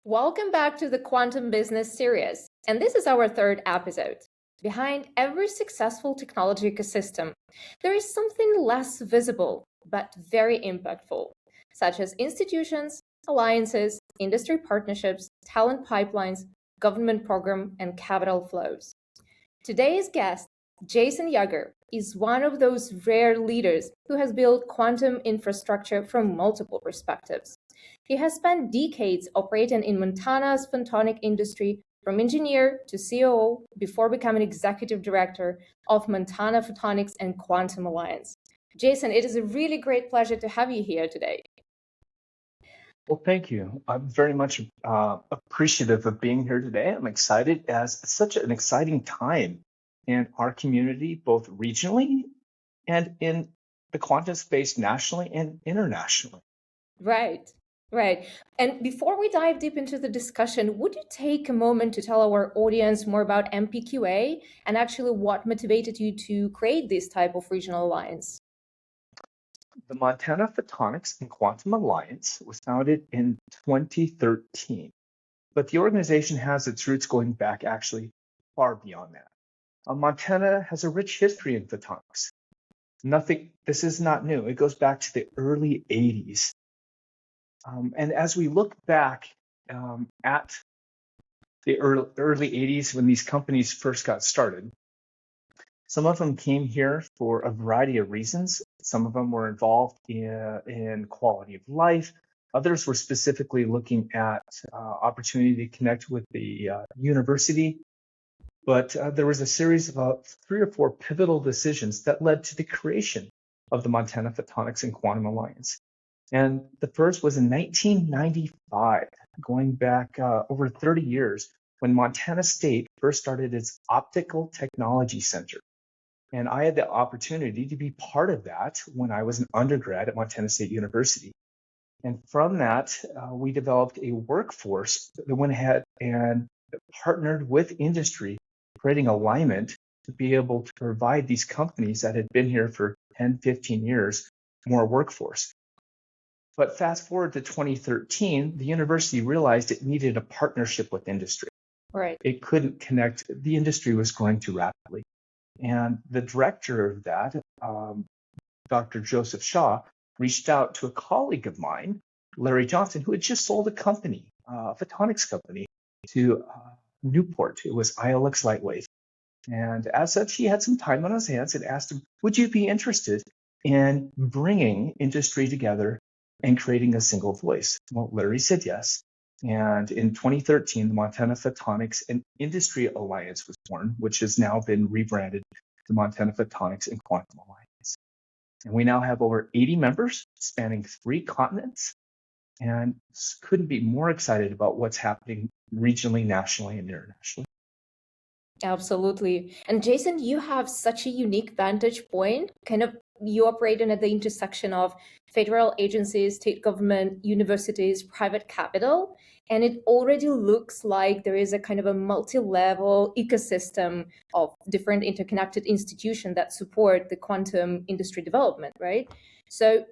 Welcome back to the Quantum Business Series, and this is our third episode. Behind every successful technology ecosystem, there is something less visible but very impactful, such as institutions, alliances, industry partnerships, talent pipelines, government program, and capital flows. Today's guest, Jason Yager, is one of those rare leaders who has built quantum infrastructure from multiple perspectives. He has spent decades operating in Montana's photonic industry, from engineer to COO, before becoming executive director of Montana Photonics and Quantum Alliance. Jason, it is a really great pleasure to have you here today. Well, thank you. I'm very much appreciative of being here today. I'm excited as it's such an exciting time in our community, both regionally and in the quantum space nationally and internationally. Right, right. And before we dive deep into the discussion, would you take a moment to tell our audience more about MPQA and actually what motivated you to create this type of regional alliance? The Montana Photonics and Quantum Alliance was founded in 2013, but the organization has its roots going back actually far beyond that. Montana has a rich history in photonics. This is not new. It goes back to the early 80s. And as we look back at the early 80s when these companies first got started, some of them came here for a variety of reasons. Some of them were involved in quality of life. Others were specifically looking at opportunity to connect with the university. But there was a series of about 3 or 4 pivotal decisions that led to the creation of the Montana Photonics and Quantum Alliance. And the first was in 1995, going back over 30 years, when Montana State first started its Optical Technology Center. And I had the opportunity to be part of that when I was an undergrad at Montana State University. And from that, we developed a workforce that went ahead and partnered with industry, creating alignment to be able to provide these companies that had been here for 10, 15 years more workforce. But fast forward to 2013, the university realized it needed a partnership with industry. Right. It couldn't connect. The industry was growing too rapidly. And the director of that, Dr. Joseph Shaw, reached out to a colleague of mine, Larry Johnson, who had just sold a company, a photonics company, to Newport. It was ILX Lightwave. And as such, he had some time on his hands and asked him, would you be interested in bringing industry together and creating a single voice? Well, Larry said yes. And in 2013, the Montana Photonics and Industry Alliance was born, which has now been rebranded to Montana Photonics and Quantum Alliance. And we now have over 80 members spanning 3 continents, and couldn't be more excited about what's happening regionally, nationally, and internationally. Absolutely. And Jason, you have such a unique vantage point. You operating at the intersection of federal agencies, state government, universities, private capital. And it already looks like there is a kind of a multi-level ecosystem of different interconnected institutions that support the quantum industry development, right? So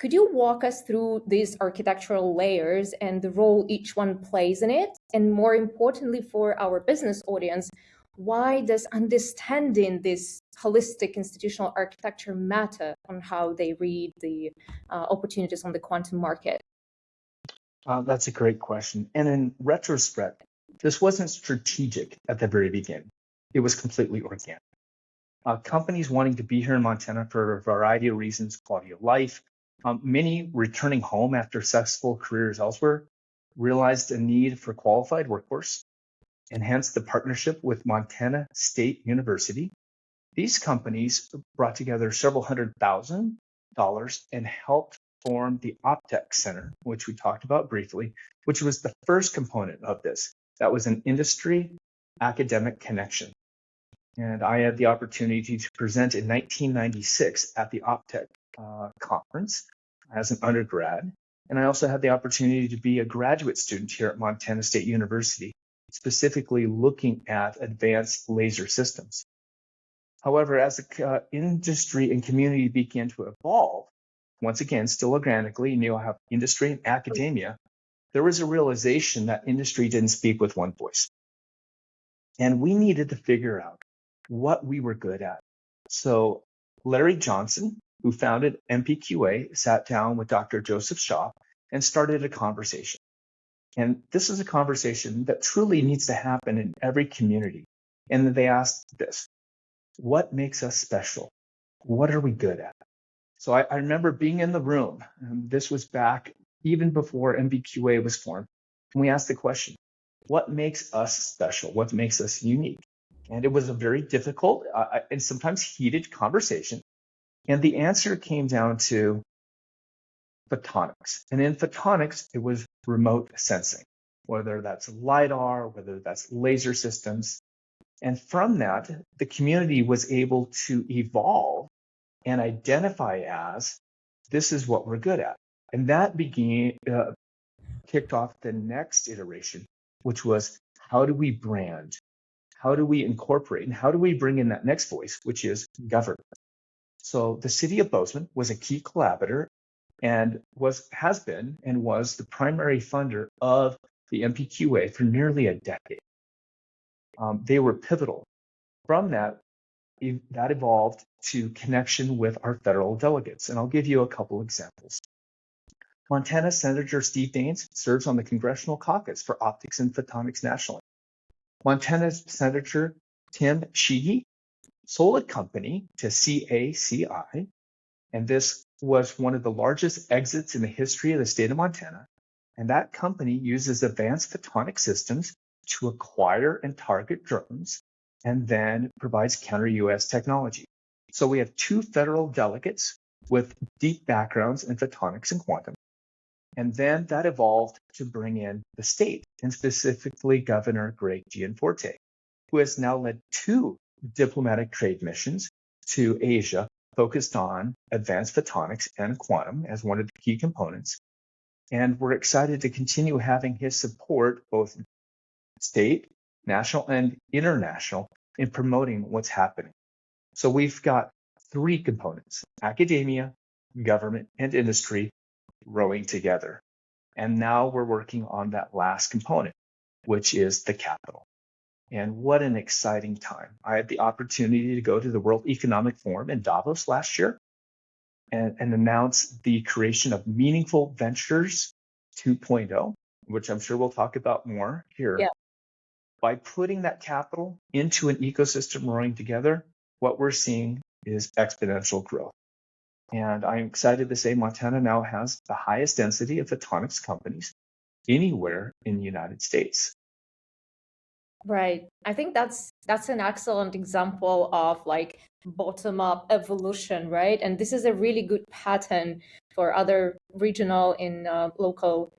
could you walk us through these architectural layers and the role each one plays in it? And more importantly, for our business audience, why does understanding this holistic institutional architecture matter on how they read the opportunities on the quantum market? That's a great question. And in retrospect, this wasn't strategic at the very beginning. It was completely organic. Companies wanting to be here in Montana for a variety of reasons, quality of life, many returning home after successful careers elsewhere, realized a need for qualified workforce, and hence the partnership with Montana State University. These companies brought together several $100,000 and helped form the OpTech Center, which we talked about briefly, which was the first component of this. That was an industry academic connection. And I had the opportunity to present in 1996 at the OpTech conference as an undergrad. And I also had the opportunity to be a graduate student here at Montana State University, specifically looking at advanced laser systems. However, as the industry and community began to evolve, once again, still organically, and you'll have industry and academia, there was a realization that industry didn't speak with one voice. And we needed to figure out what we were good at. So Larry Johnson, who founded MPQA, sat down with Dr. Joseph Shaw and started a conversation. And this is a conversation that truly needs to happen in every community. And they asked this: what makes us special? What are we good at? So I remember being in the room, and this was back even before MPQA was formed. And we asked the question, what makes us special? What makes us unique? And it was a very difficult and sometimes heated conversation. And the answer came down to photonics. And in photonics, it was remote sensing, whether that's LiDAR, whether that's laser systems. And from that, the community was able to evolve and identify as, this is what we're good at. And that kicked off the next iteration, which was, how do we brand? How do we incorporate? And how do we bring in that next voice, which is government? So the city of Bozeman was a key collaborator and has been and was the primary funder of the MPQA for nearly a decade. They were pivotal. From that evolved to connection with our federal delegates. And I'll give you a couple examples. Montana Senator Steve Daines serves on the Congressional Caucus for Optics and Photonics nationally. Montana Senator Tim Sheehy sold a company to CACI, and this was one of the largest exits in the history of the state of Montana. And that company uses advanced photonic systems to acquire and target drones, and then provides counter-UAS technology. So we have two federal delegates with deep backgrounds in photonics and quantum. And then that evolved to bring in the state, and specifically Governor Greg Gianforte, who has now led two diplomatic trade missions to Asia focused on advanced photonics and quantum as one of the key components. And we're excited to continue having his support, both state, national, and international, in promoting what's happening. So we've got three components: academia, government, and industry rowing together. And now we're working on that last component, which is the capital. And what an exciting time. I had the opportunity to go to the World Economic Forum in Davos last year and announce the creation of Meaningful Ventures 2.0, which I'm sure we'll talk about more here. Yeah. By putting that capital into an ecosystem rowing together, what we're seeing is exponential growth. And I'm excited to say Montana now has the highest density of photonics companies anywhere in the United States. Right. I think that's an excellent example of like bottom-up evolution, right? And this is a really good pattern for other regional and local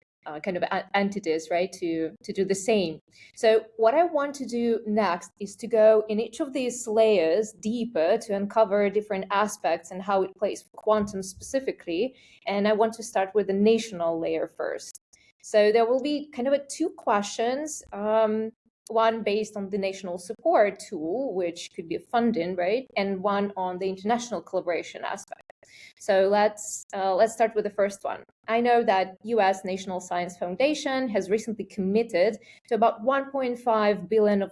kind of entities, right, to do the same. So what I want to do next is to go in each of these layers deeper to uncover different aspects and how it plays for quantum specifically. And I want to start with the national layer first. So there will be kind of two questions. One based on the national support tool, which could be funding, right? And one on the international collaboration aspect. So let's start with the first one. I know that U.S. National Science Foundation has recently committed to about $1.5 billion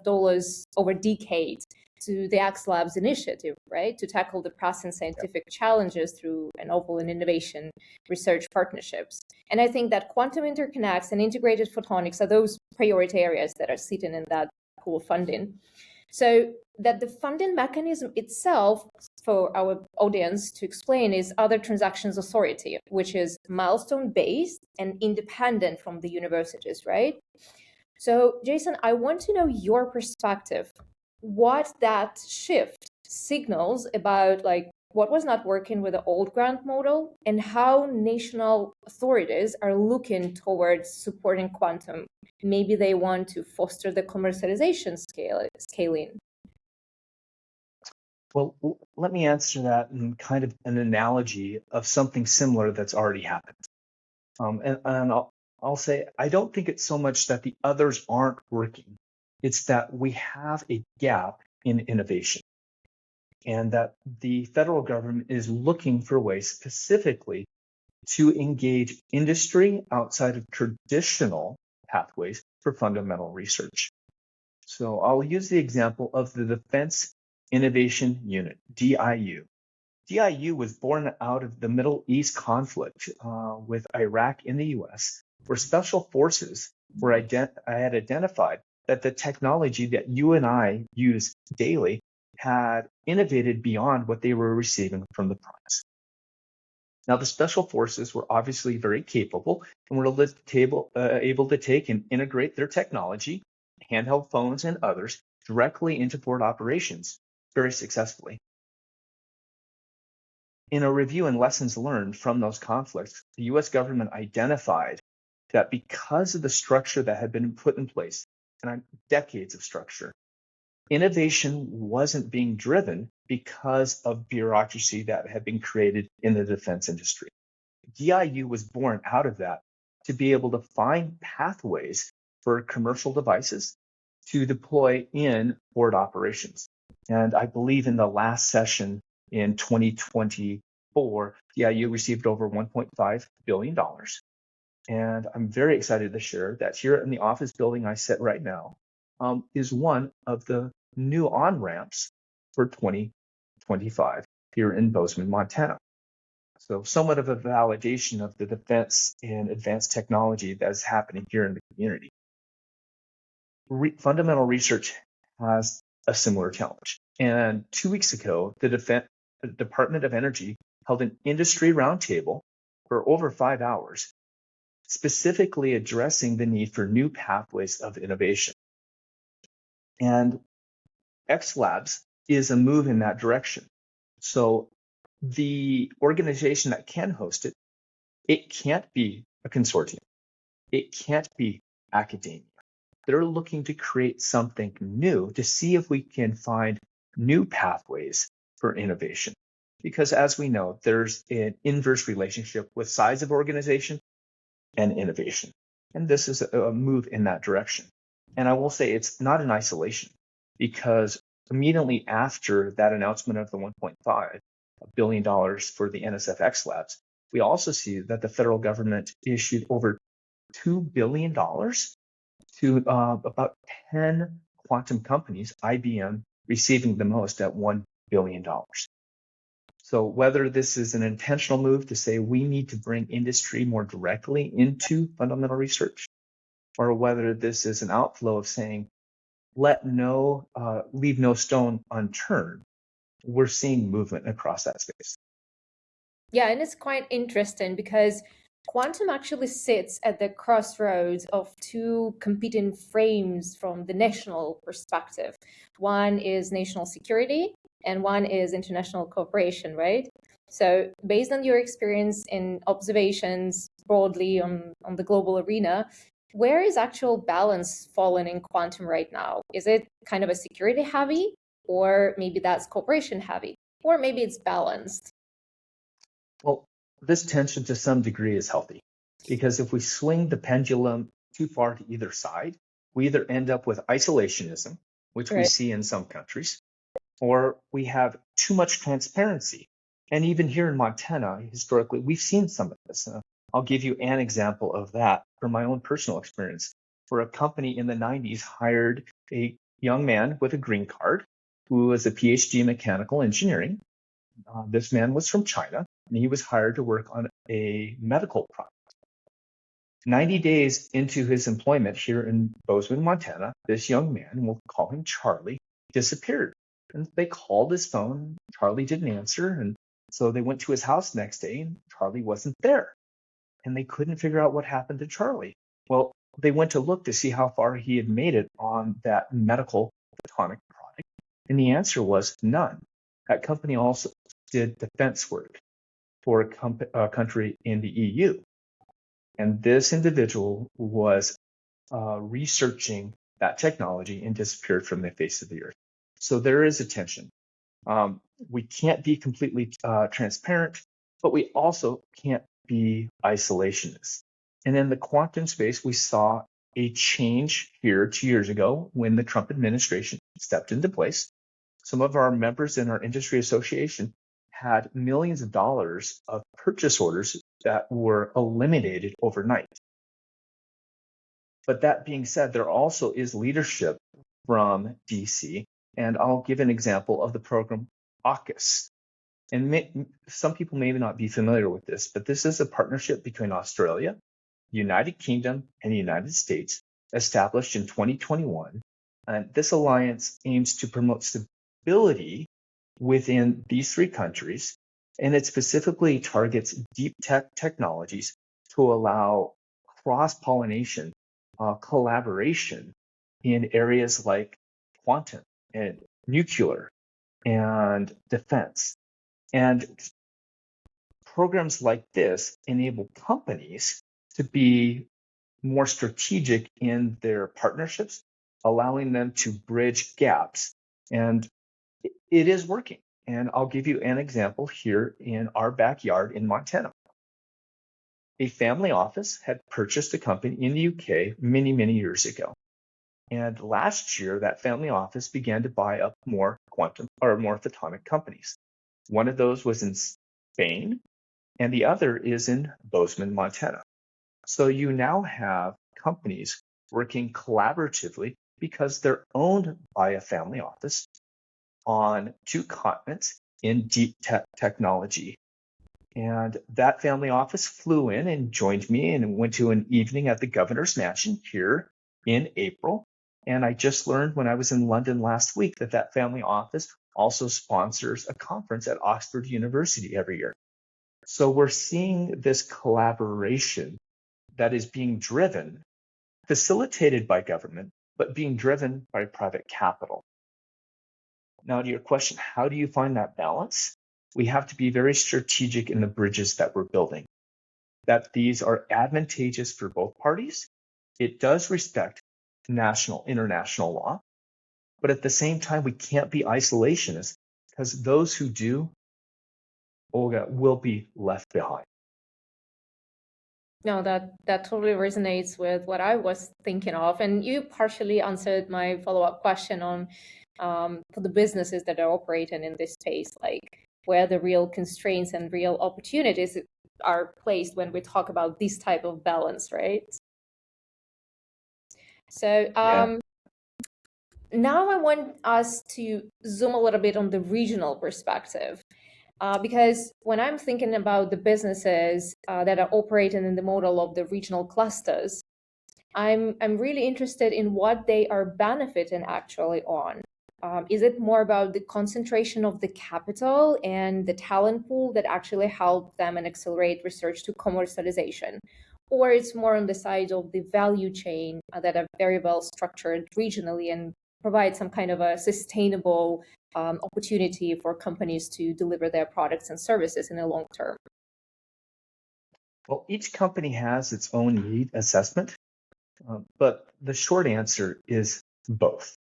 over decades to the X Labs initiative, right, to tackle the present scientific challenges through novel and innovation research partnerships. And I think that quantum interconnects and integrated photonics are those priority areas that are sitting in that pool of funding. So that the funding mechanism itself, for our audience to explain, is Other Transactions Authority, which is milestone-based and independent from the universities, right? So Jason, I want to know your perspective. What that shift signals about like what was not working with the old grant model and how national authorities are looking towards supporting quantum. Maybe they want to foster the commercialization scaling. Well, let me answer that in kind of an analogy of something similar that's already happened. And I'll say, I don't think it's so much that the others aren't working. It's that we have a gap in innovation, and that the federal government is looking for ways specifically to engage industry outside of traditional pathways for fundamental research. So I'll use the example of the Defense Innovation Unit, DIU. DIU was born out of the Middle East conflict with Iraq in the US, where special forces had identified that the technology that you and I use daily had innovated beyond what they were receiving from the primes. Now, the special forces were obviously very capable and were able to take and integrate their technology, handheld phones and others, directly into forward operations very successfully. In a review and lessons learned from those conflicts, the US government identified that because of the structure that had been put in place, and decades of structure, innovation wasn't being driven because of bureaucracy that had been created in the defense industry. DIU was born out of that to be able to find pathways for commercial devices to deploy in forward operations. And I believe in the last session in 2024, DIU received over $1.5 billion. And I'm very excited to share that here in the office building I sit right now is one of the new on-ramps for 2025 here in Bozeman, Montana. So somewhat of a validation of the defense and advanced technology that is happening here in the community. Fundamental research has a similar challenge. And 2 weeks ago, the Department of Energy held an industry roundtable for over 5 hours, specifically addressing the need for new pathways of innovation. And X Labs is a move in that direction. So the organization that can host it, it can't be a consortium. It can't be academia. They're looking to create something new to see if we can find new pathways for innovation. Because as we know, there's an inverse relationship with size of organization and innovation. And this is a move in that direction. And I will say it's not in isolation, because immediately after that announcement of the $1.5 billion for the NSF X Labs, we also see that the federal government issued over $2 billion to about 10 quantum companies, IBM receiving the most at $1 billion. So whether this is an intentional move to say we need to bring industry more directly into fundamental research, or whether this is an outflow of saying, leave no stone unturned, we're seeing movement across that space. Yeah, and it's quite interesting because quantum actually sits at the crossroads of two competing frames from the national perspective. One is national security and one is international cooperation, right? So based on your experience and observations broadly on the global arena, where is actual balance falling in quantum right now? Is it kind of a security heavy, or maybe that's cooperation heavy, or maybe it's balanced? Well, this tension to some degree is healthy, because if we swing the pendulum too far to either side, we either end up with isolationism, which we see in some countries, or we have too much transparency. And even here in Montana, historically, we've seen some of this. I'll give you an example of that from my own personal experience, where a company in the 90s hired a young man with a green card who was a PhD in mechanical engineering. This man was from China, and he was hired to work on a medical product. 90 days into his employment here in Bozeman, Montana, this young man, we'll call him Charlie, disappeared. And they called his phone. Charlie didn't answer. And so they went to his house the next day, and Charlie wasn't there. And they couldn't figure out what happened to Charlie. Well, they went to look to see how far he had made it on that medical photonic product. And the answer was none. That company also did defense work for a country in the EU. And this individual was researching that technology and disappeared from the face of the earth. So there is a tension. We can't be completely transparent, but we also can't be isolationist. And in the quantum space, we saw a change here 2 years ago when the Trump administration stepped into place. Some of our members in our industry association had millions of dollars of purchase orders that were eliminated overnight. But that being said, there also is leadership from DC, and I'll give an example of the program AUKUS. And some people may not be familiar with this, but this is a partnership between Australia, United Kingdom, and the United States, established in 2021. And this alliance aims to promote stability within these three countries, and it specifically targets deep tech technologies to allow cross-pollination, collaboration in areas like quantum and nuclear and defense. And programs like this enable companies to be more strategic in their partnerships, allowing them to bridge gaps. And it is working. And I'll give you an example here in our backyard in Montana. A family office had purchased a company in the UK many, many years ago. And last year, that family office began to buy up more quantum or more photonic companies. One of those was in Spain, and the other is in Bozeman, Montana. So you now have companies working collaboratively because they're owned by a family office on two continents in deep tech technology. And that family office flew in and joined me and went to an evening at the governor's mansion here in April. And I just learned when I was in London last week that that family office also sponsors a conference at Oxford University every year. So we're seeing this collaboration that is being driven, facilitated by government, but being driven by private capital. Now, to your question, how do you find that balance? We have to be very strategic in the bridges that we're building, that these are advantageous for both parties. It does respect national, international law, but at the same time, we can't be isolationists because those who do, Olga, will be left behind. No, that totally resonates with what I was thinking of. And you partially answered my follow-up question on for the businesses that are operating in this space, like where the real constraints and real opportunities are placed when we talk about this type of balance, right? So now I want us to zoom a little bit on the regional perspective. Because when I'm thinking about the businesses that are operating in the model of the regional clusters, I'm really interested in what they are benefiting actually on. Is it more about the concentration of the capital and the talent pool that actually help them and accelerate research to commercialization? Or it's more on the side of the value chain that are very well structured regionally and provide some kind of a sustainable opportunity for companies to deliver their products and services in the long term? Well, each company has its own need assessment, but the short answer is both.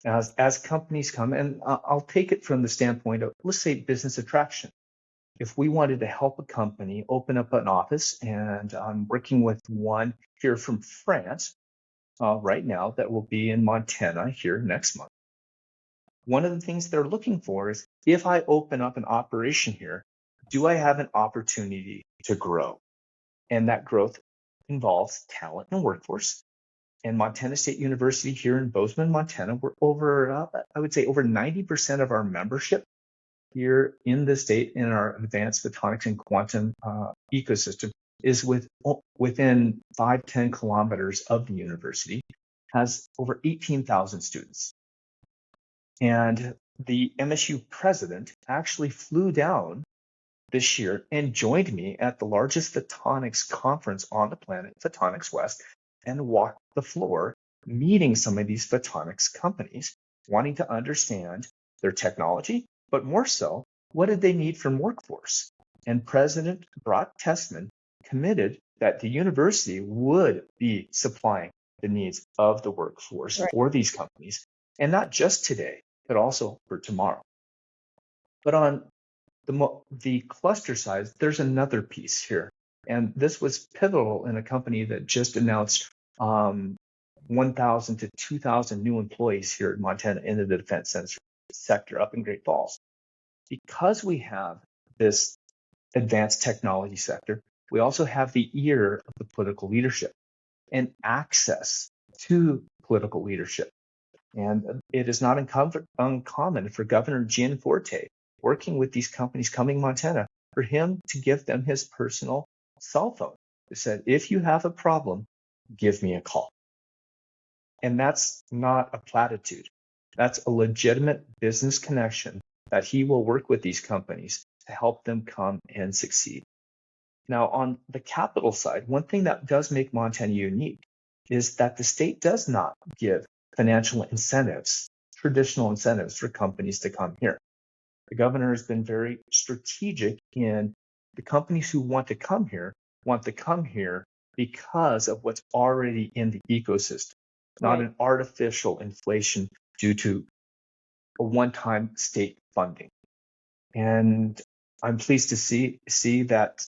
As companies come, and I'll take it from the standpoint of, let's say, business attraction. If we wanted to help a company open up an office, and I'm working with one here from France right now that will be in Montana here next month. One of the things they're looking for is, if I open up an operation here, do I have an opportunity to grow? And that growth involves talent and workforce. And Montana State University here in Bozeman, Montana, we're over, I would say over 90% of our membership here in the state in our advanced photonics and quantum ecosystem is within 5-10 kilometers of the university, has over 18,000 students. And the MSU president actually flew down this year and joined me at the largest photonics conference on the planet, Photonics West, and walked the floor, meeting some of these photonics companies, wanting to understand their technology, but more so, what did they need from workforce? And President Brock Tessman committed that the university would be supplying the needs of the workforce for these companies, and not just today, but also for tomorrow. But on the cluster size, there's another piece here. And this was pivotal in a company that just announced 1,000 to 2,000 new employees here in Montana in the defense sector up in Great Falls. Because we have this advanced technology sector, we also have the ear of the political leadership and access to political leadership. And it is not uncommon for Governor Gianforte, working with these companies coming to Montana, for him to give them his personal cell phone. He said, if you have a problem, give me a call. And that's not a platitude. That's a legitimate business connection that he will work with these companies to help them come and succeed. Now, on the capital side, one thing that does make Montana unique is that the state does not give financial incentives, traditional incentives for companies to come here. The governor has been very strategic in the companies who want to come here because of what's already in the ecosystem, not an artificial inflation due to a one-time state funding. And I'm pleased to see that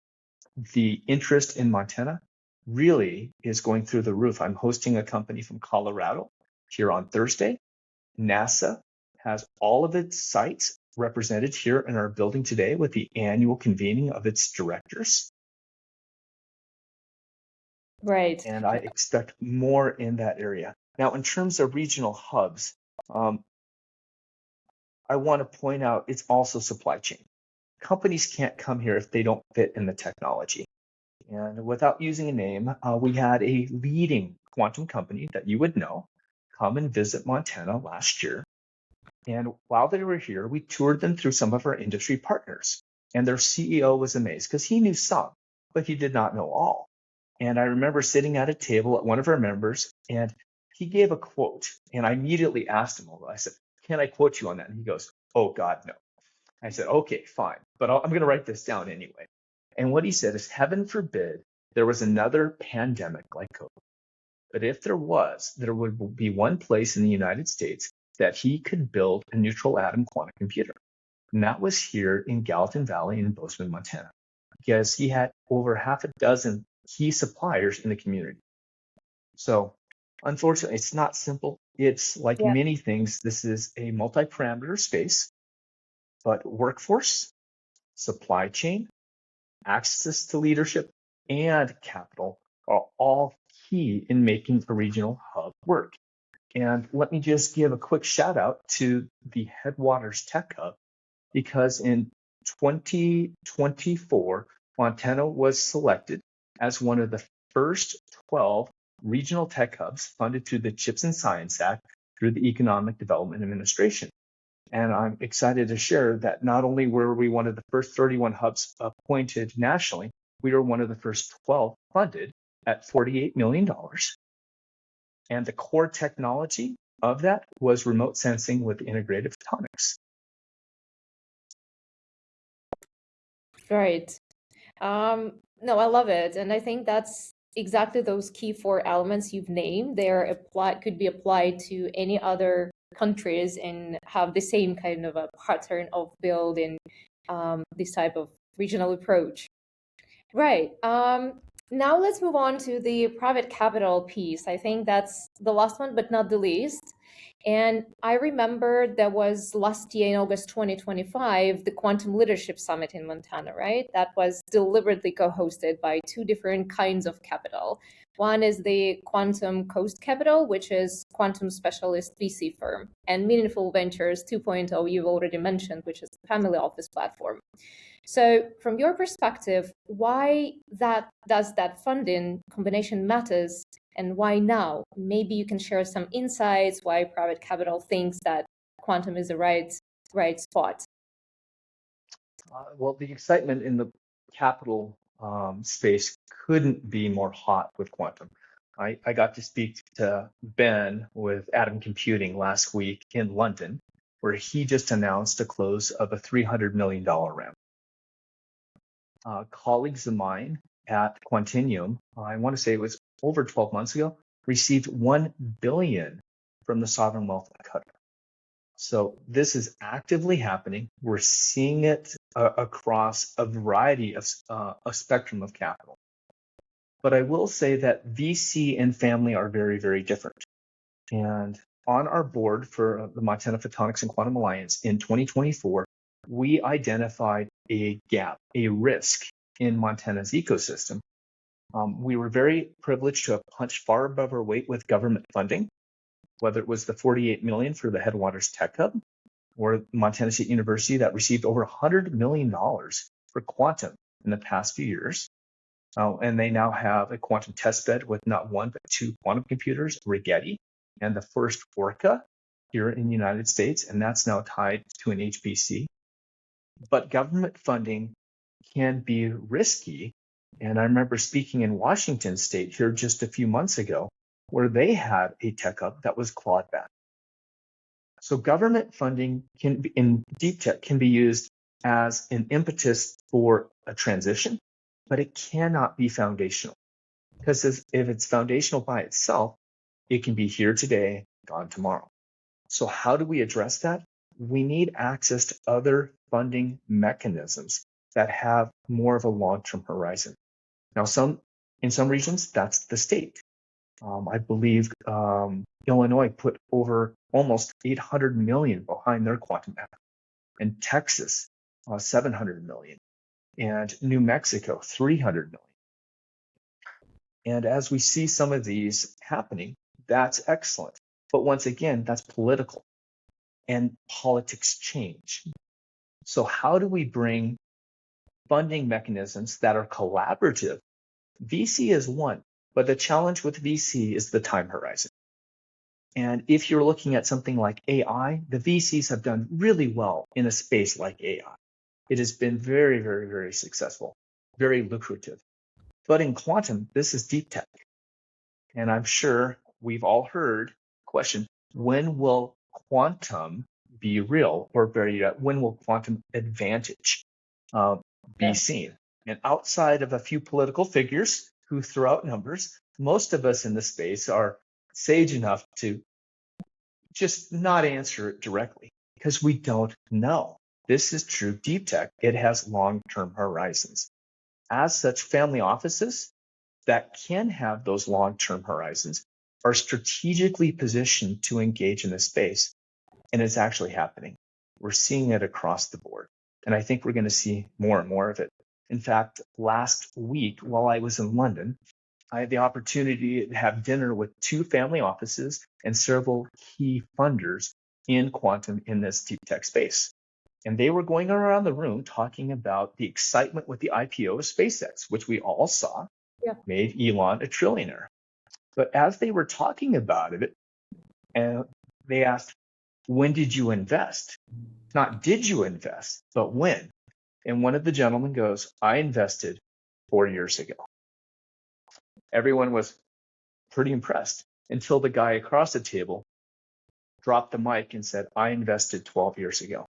the interest in Montana really is going through the roof. I'm hosting a company from Colorado here on Thursday. NASA has all of its sites represented here in our building today with the annual convening of its directors. Right. And I expect more in that area. Now, in terms of regional hubs, I want to point out it's also supply chain. Companies can't come here if they don't fit in the technology. And without using a name, we had a leading quantum company that you would know come and visit Montana last year. And while they were here, we toured them through some of our industry partners. And their CEO was amazed because he knew some, but he did not know all. And I remember sitting at a table at one of our members, and he gave a quote. And I immediately asked him, I said, can I quote you on that? And he goes, oh, God, no. I said, okay, fine, but I'm going to write this down anyway. And what he said is, heaven forbid there was another pandemic like COVID. But if there was, there would be one place in the United States that he could build a neutral atom quantum computer. And that was here in Gallatin Valley in Bozeman, Montana, because he had over half a dozen key suppliers in the community. So unfortunately, it's not simple. It's like many things. This is a multi-parameter space, but workforce, supply chain, access to leadership, and capital are all key in making a regional hub work. And let me just give a quick shout out to the Headwaters Tech Hub, because in 2024, Montana was selected as one of the first 12 regional tech hubs funded through the CHIPS and Science Act through the Economic Development Administration. And I'm excited to share that not only were we one of the first 31 hubs appointed nationally, we were one of the first 12 funded at $48 million. And the core technology of that was remote sensing with integrated photonics. Right. No, I love it. And I think that's exactly those key four elements you've named. Could be applied to any other countries and have the same kind of a pattern of building this type of regional approach. Right. Now let's move on to the private capital piece. I think that's the last one, but not the least. And I remember there was last year in August 2025, the Quantum Leadership Summit in Montana, right? That was deliberately co-hosted by two different kinds of capital. One is the Quantum Coast Capital, which is quantum specialist VC firm, and Meaningful Ventures 2.0, you've already mentioned, which is the family office platform. So from your perspective, why does that funding combination matters, and why now? Maybe you can share some insights why private capital thinks that quantum is the right spot. Well, the excitement in the capital space couldn't be more hot with quantum. I got to speak to Ben with Atom Computing last week in London, where he just announced a close of a $300 million round. Colleagues of mine at Quantinuum, I want to say it was over 12 months ago, received $1 billion from the Sovereign Wealth of Qatar. So this is actively happening. We're seeing it across a variety of a spectrum of capital. But I will say that VC and family are very, very different. And on our board for the Montana Photonics and Quantum Alliance in 2024, we identified a gap, a risk in Montana's ecosystem. We were very privileged to have punched far above our weight with government funding, whether it was the $48 million for the Headwaters Tech Hub or Montana State University that received over $100 million for quantum in the past few years. And they now have a quantum test bed with not one, but two quantum computers, Rigetti, and the first Orca here in the United States, and that's now tied to an HPC. But government funding can be risky. And I remember speaking in Washington State here just a few months ago, where they had a tech hub that was clawed back. So government funding in deep tech can be used as an impetus for a transition, but it cannot be foundational. Because if it's foundational by itself, it can be here today, gone tomorrow. So how do we address that? We need access to other funding mechanisms that have more of a long-term horizon. Now, in some regions, that's the state. I believe Illinois put over almost 800 million behind their quantum effort, and Texas 700 million, and New Mexico 300 million. And as we see some of these happening, that's excellent. But once again, that's political, and politics change. So how do we bring funding mechanisms that are collaborative? VC is one, but the challenge with VC is the time horizon. And if you're looking at something like AI, the VCs have done really well in a space like AI. It has been very, very, very successful, very lucrative. But in quantum, this is deep tech. And I'm sure we've all heard the question, when will quantum be real? Or better yet, when will quantum advantage be seen? And outside of a few political figures who throw out numbers, most of us in the space are sage enough to just not answer it directly because we don't know. This is true deep tech. It has long-term horizons. As such, family offices that can have those long-term horizons are strategically positioned to engage in this space. And it's actually happening. We're seeing it across the board. And I think we're going to see more and more of it. In fact, last week, while I was in London, I had the opportunity to have dinner with two family offices and several key funders in quantum in this deep tech space. And they were going around the room talking about the excitement with the IPO of SpaceX, which we all saw made Elon a trillionaire. But as they were talking about it, and they asked, when did you invest? Not did you invest, but when? And one of the gentlemen goes, I invested 4 years ago. Everyone was pretty impressed until the guy across the table dropped the mic and said, I invested 12 years ago.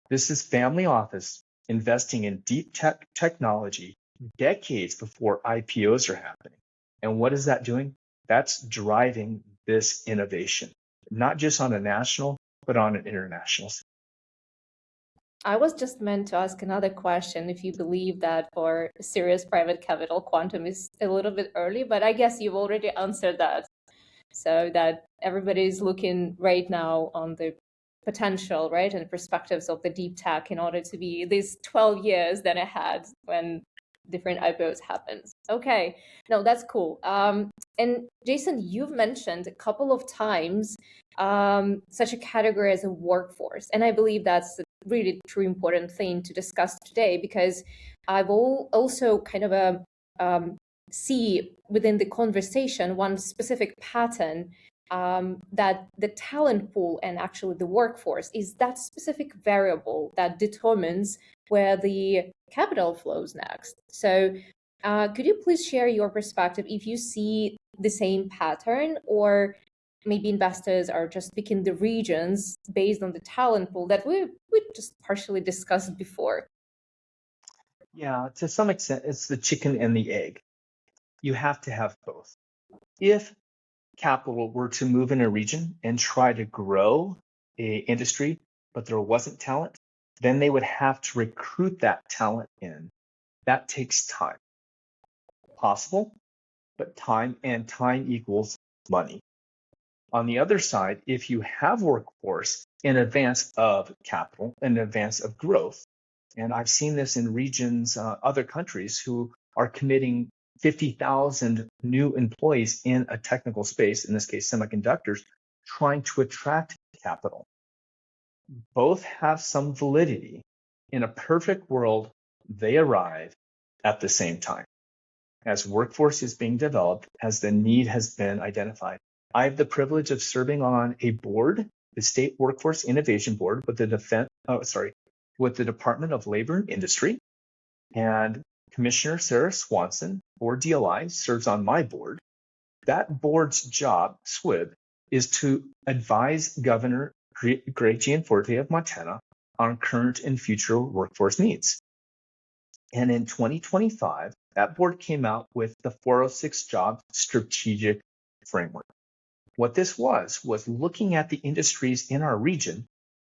This is family office investing in deep tech technology decades before IPOs are happening. And what is that doing? That's driving this innovation, not just on a national, but on an international scale. I was just meant to ask another question if you believe that for serious private capital, quantum is a little bit early, but I guess you've already answered that. So that everybody's looking right now on the potential, right, and perspectives of the deep tech in order to be these 12 years that it had when different IPOs happens. Okay, no, that's cool. And Jason, you've mentioned a couple of times such a category as a workforce, and I believe that's a really true important thing to discuss today, because I've also kind of see within the conversation one specific pattern, that the talent pool and actually the workforce is that specific variable that determines where the capital flows next. So could you please share your perspective if you see the same pattern, or maybe investors are just picking the regions based on the talent pool that we just partially discussed before? Yeah, to some extent, it's the chicken and the egg. You have to have both. If capital were to move in a region and try to grow a industry, but there wasn't talent, then they would have to recruit that talent in. That takes time. Possible, but time equals money. On the other side, if you have workforce in advance of capital, in advance of growth, and I've seen this in regions, other countries who are committing 50,000 new employees in a technical space, in this case, semiconductors, trying to attract capital. Both have some validity. In a perfect world, they arrive at the same time. As workforce is being developed, as the need has been identified. I have the privilege of serving on a board, the State Workforce Innovation Board, with with the Department of Labor and Industry, and Commissioner Sarah Swanson, or DLI, serves on my board. That board's job, SWIB, is to advise Governor Greg Gianforte of Montana on current and future workforce needs. And in 2025, that board came out with the 406 Job Strategic Framework. What this was looking at the industries in our region.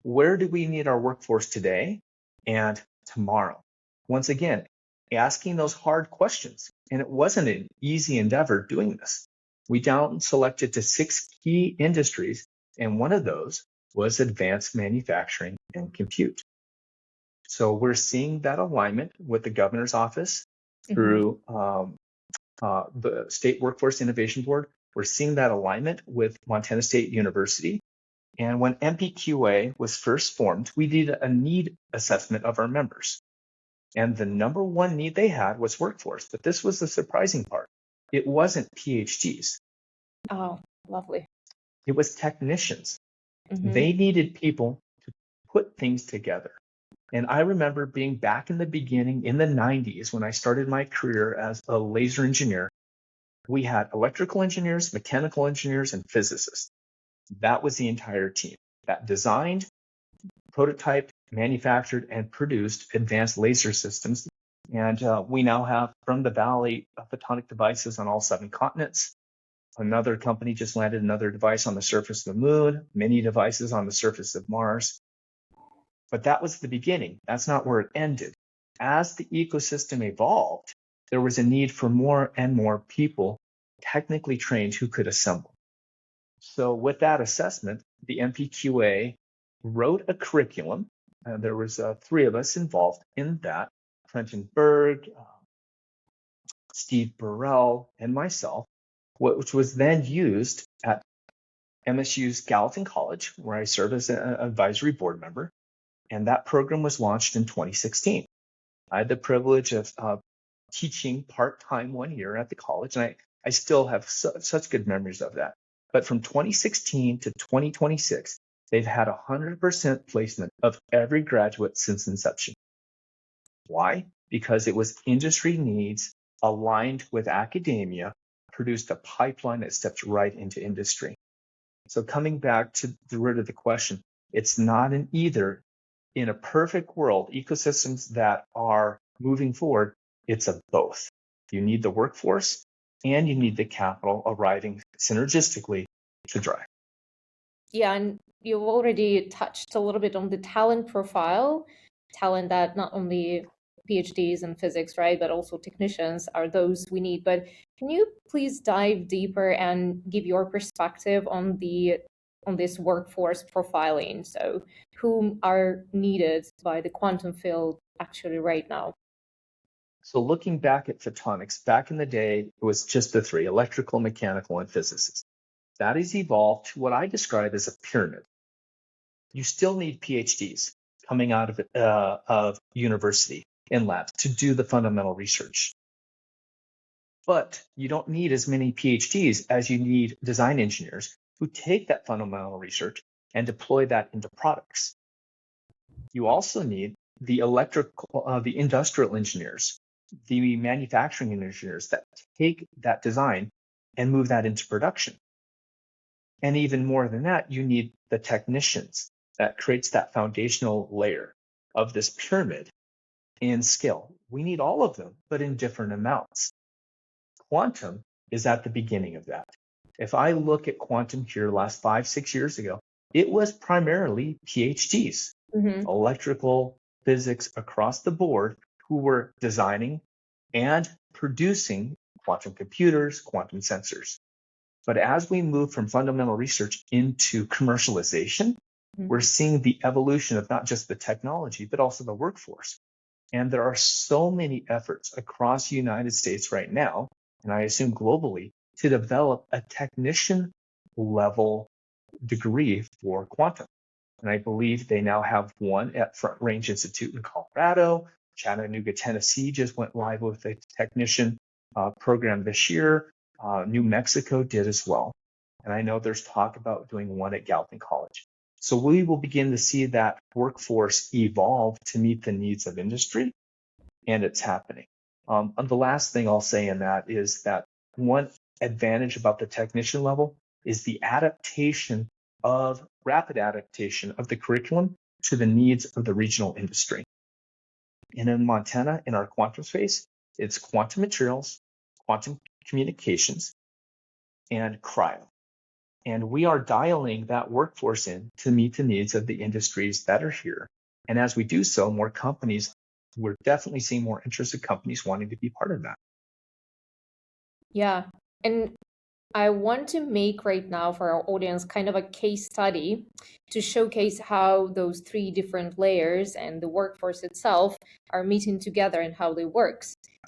Where do we need our workforce today and tomorrow? Once again, asking those hard questions. And it wasn't an easy endeavor doing this. We down selected to 6 key industries, and one of those was advanced manufacturing and compute. So we're seeing that alignment with the governor's office through the State Workforce Innovation Board. We're seeing that alignment with Montana State University. And when MPQA was first formed, we did a need assessment of our members. And the number one need they had was workforce. But this was the surprising part. It wasn't PhDs. Oh, lovely. It was technicians. They needed people to put things together. And I remember being back in the beginning in the 90s when I started my career as a laser engineer. We had electrical engineers, mechanical engineers, and physicists. That was the entire team that designed, prototyped, manufactured, and produced advanced laser systems. And we now have from the Valley photonic devices on all 7 continents. Another company just landed another device on the surface of the moon, many devices on the surface of Mars. But that was the beginning. That's not where it ended. As the ecosystem evolved, there was a need for more and more people technically trained who could assemble. So with that assessment, the MPQA wrote a curriculum. There was 3 of us involved in that, Trenton Berg, Steve Burrell, and myself, which was then used at MSU's Gallatin College, where I serve as an advisory board member. And that program was launched in 2016. I had the privilege of teaching part-time 1 year at the college, and I still have such good memories of that. But from 2016 to 2026, they've had 100% placement of every graduate since inception. Why? Because it was industry needs aligned with academia, produced a pipeline that steps right into industry. So coming back to the root of the question, it's not an either. In a perfect world, ecosystems that are moving forward, it's a both. You need the workforce and you need the capital arriving synergistically to drive. Yeah, and you've already touched a little bit on the talent profile, talent that not only PhDs in physics, right, but also technicians are those we need. But can you please dive deeper and give your perspective on this workforce profiling? So whom are needed by the quantum field actually right now? So looking back at photonics, back in the day, it was just the 3, electrical, mechanical, and physicists. That has evolved to what I describe as a pyramid. You still need PhDs coming out of university and labs to do the fundamental research. But you don't need as many PhDs as you need design engineers who take that fundamental research and deploy that into products. You also need the the industrial engineers, the manufacturing engineers that take that design and move that into production. And even more than that, you need the technicians that creates that foundational layer of this pyramid in scale. We need all of them, but in different amounts. Quantum is at the beginning of that. If I look at quantum here last 5-6 years ago, it was primarily PhDs, electrical, physics across the board, who were designing and producing quantum computers, quantum sensors. But as we move from fundamental research into commercialization, we're seeing the evolution of not just the technology, but also the workforce. And there are so many efforts across the United States right now, and I assume globally, to develop a technician level degree for quantum. And I believe they now have one at Front Range Institute in Colorado. Chattanooga, Tennessee just went live with a technician program this year. New Mexico did as well. And I know there's talk about doing one at Galvin College. So we will begin to see that workforce evolve to meet the needs of industry, and it's happening. And the last thing I'll say in that is that one advantage about the technician level is the rapid adaptation of the curriculum to the needs of the regional industry. And in Montana, in our quantum space, it's quantum materials, quantum communications, and cryo. And we are dialing that workforce in to meet the needs of the industries that are here. And as we do so, we're definitely seeing more interested companies wanting to be part of that. Yeah. And I want to make right now for our audience kind of a case study to showcase how those three different layers and the workforce itself are meeting together and how they work.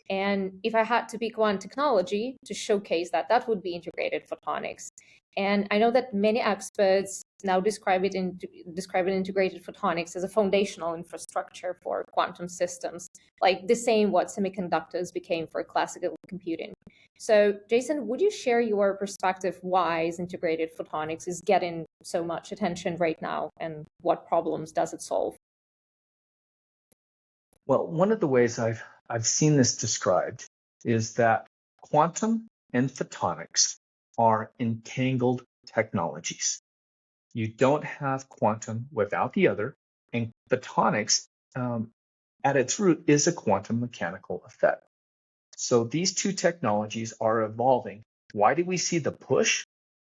And if I had to pick one technology to showcase that, that would be integrated photonics. And I know that many experts now describe integrated photonics as a foundational infrastructure for quantum systems, like the same what semiconductors became for classical computing. So, Jason, would you share your perspective why is integrated photonics is getting so much attention right now, and what problems does it solve? Well, one of the ways I've seen this described is that quantum and photonics are entangled technologies. You don't have quantum without the other, and photonics at its root is a quantum mechanical effect. So these two technologies are evolving. Why do we see the push?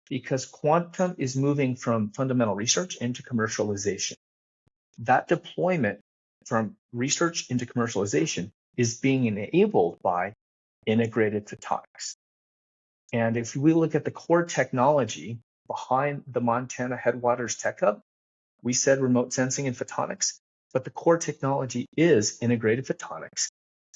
Because quantum is moving from fundamental research into commercialization. That deployment from research into commercialization is being enabled by integrated photonics. And if we look at the core technology behind the Montana Headwaters Tech Hub, we said remote sensing and photonics, but the core technology is integrated photonics.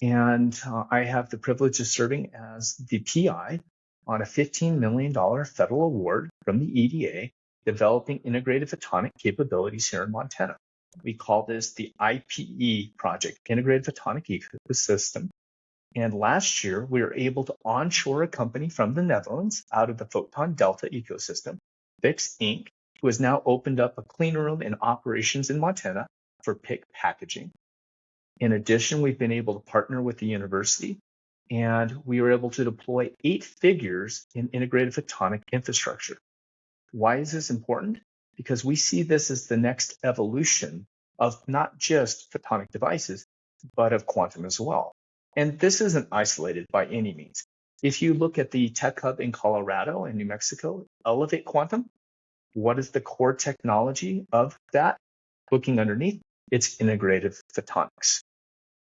And I have the privilege of serving as the PI on a $15 million federal award from the EDA developing integrated photonic capabilities here in Montana. We call this the IPE project, Integrated Photonic Ecosystem. And last year, we were able to onshore a company from the Netherlands out of the Photon Delta ecosystem, Fix Inc., who has now opened up a clean room and operations in Montana for PIC packaging. In addition, we've been able to partner with the university, and we were able to deploy 8 figures in integrated photonic infrastructure. Why is this important? Because we see this as the next evolution of not just photonic devices, but of quantum as well. And this isn't isolated by any means. If you look at the Tech Hub in Colorado and New Mexico, Elevate Quantum, what is the core technology of that? Looking underneath, it's integrated photonics.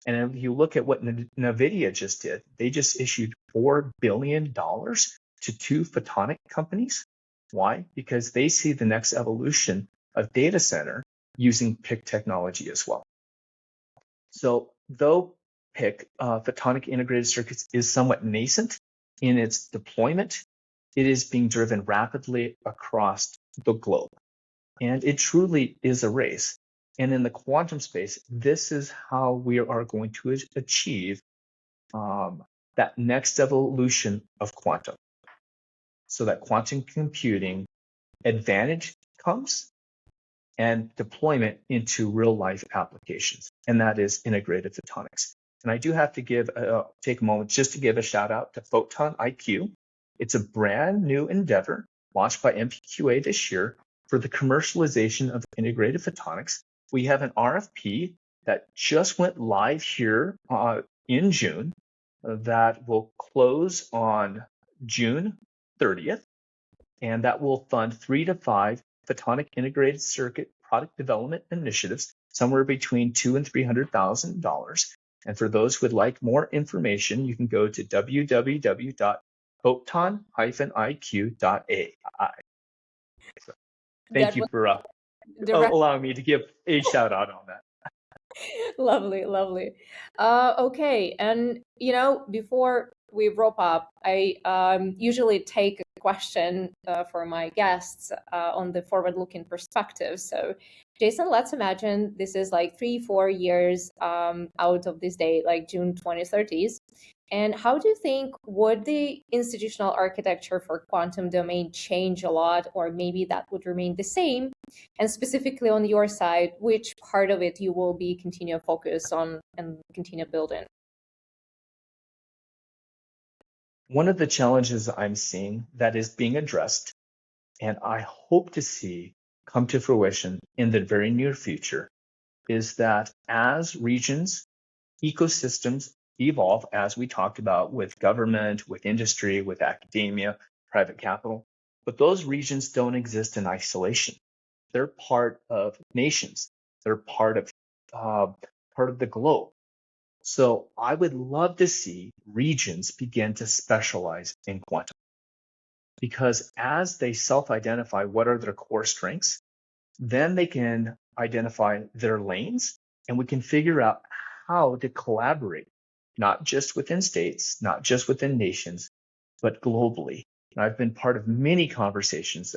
And if you look at what NVIDIA just did, they just issued $4 billion to 2 photonic companies. Why? Because they see the next evolution of data center using PIC technology as well. So though PIC, photonic integrated circuits, is somewhat nascent in its deployment, it is being driven rapidly across the globe. And it truly is a race. And in the quantum space, this is how we are going to achieve that next evolution of quantum. So that quantum computing advantage comes and deployment into real life applications. And that is integrated photonics. And I do have to take a moment just to give a shout out to Photon IQ. It's a brand new endeavor launched by MPQA this year for the commercialization of integrated photonics. We have an RFP that just went live here in June that will close on June 30th, and that will fund 3 to 5 photonic integrated circuit product development initiatives, somewhere between $200,000 and $300,000. And for those who would like more information, you can go to www.photonIQ.com photon-iq.ai. So thank That you was for direct. allowing me to give a shout out on that. Lovely, lovely. Okay, and before we wrap up, I usually take a question for my guests on the forward-looking perspective. So, Jason, let's imagine this is like 3, 4 years out of this day, like June 2030s. And how do you think would the institutional architecture for quantum domain change a lot, or maybe that would remain the same? And specifically on your side, which part of it you will be continue focus on and continue building? One of the challenges I'm seeing that is being addressed, and I hope to see come to fruition in the very near future, is that as regions, ecosystems evolve, as we talked about with government, with industry, with academia, private capital, but those regions don't exist in isolation. They're part of nations. They're part of the globe. So I would love to see regions begin to specialize in quantum, because as they self-identify what are their core strengths, then they can identify their lanes, and we can figure out how to collaborate, not just within states, not just within nations, but globally. And I've been part of many conversations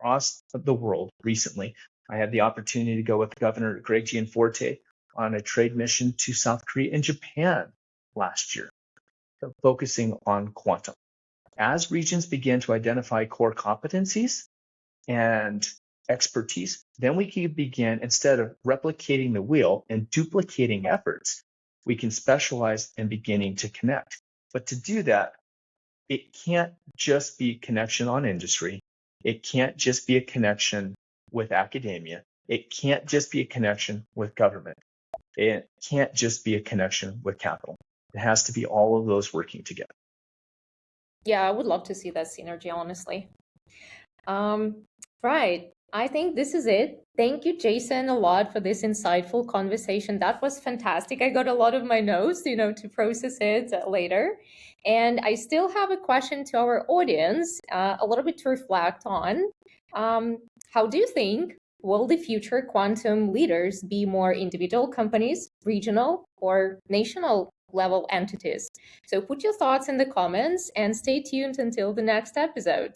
across the world recently. I had the opportunity to go with Governor Greg Gianforte on a trade mission to South Korea and Japan last year, focusing on quantum. As regions begin to identify core competencies and expertise, then we can begin, instead of replicating the wheel and duplicating efforts, we can specialize in beginning to connect. But to do that, it can't just be connection on industry. It can't just be a connection with academia. It can't just be a connection with government. It can't just be a connection with capital. It has to be all of those working together. Yeah, I would love to see that synergy, honestly. Right. I think this is it. Thank you, Jason, a lot for this insightful conversation. That was fantastic. I got a lot of my notes, to process it later. And I still have a question to our audience, a little bit to reflect on. How do you think will the future quantum leaders be more individual companies, regional, or national level entities? So put your thoughts in the comments and stay tuned until the next episode.